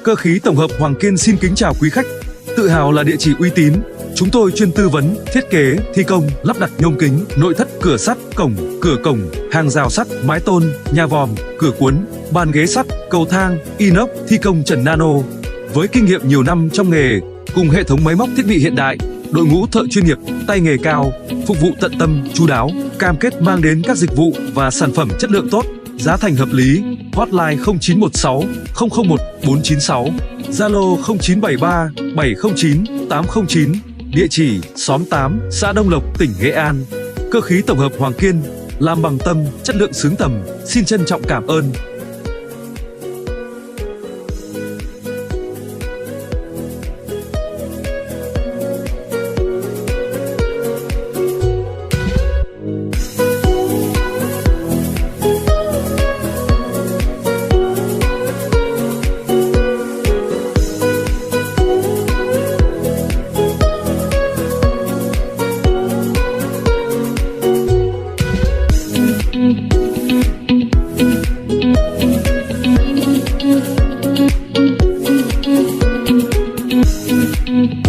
Cơ khí tổng hợp Hoàng Kiên xin kính chào quý khách. Tự hào là địa chỉ uy tín, chúng tôi chuyên tư vấn, thiết kế, thi công, lắp đặt nhôm kính, nội thất, cửa sắt, cửa cổng, hàng rào sắt, mái tôn, nhà vòm, cửa cuốn, bàn ghế sắt, cầu thang, inox, thi công trần nano. Với kinh nghiệm nhiều năm trong nghề, cùng hệ thống máy móc thiết bị hiện đại, đội ngũ thợ chuyên nghiệp, tay nghề cao, phục vụ tận tâm, chu đáo, cam kết mang đến các dịch vụ và sản phẩm chất lượng tốt, giá thành hợp lý. Hotline 0916 001 496, Zalo 0973 709 809, địa chỉ xóm 8, xã Đông Lộc, tỉnh Nghệ An. Cơ khí tổng hợp Hoàng Kiên, làm bằng tâm, chất lượng xứng tầm. Xin trân trọng cảm ơn. Thank you.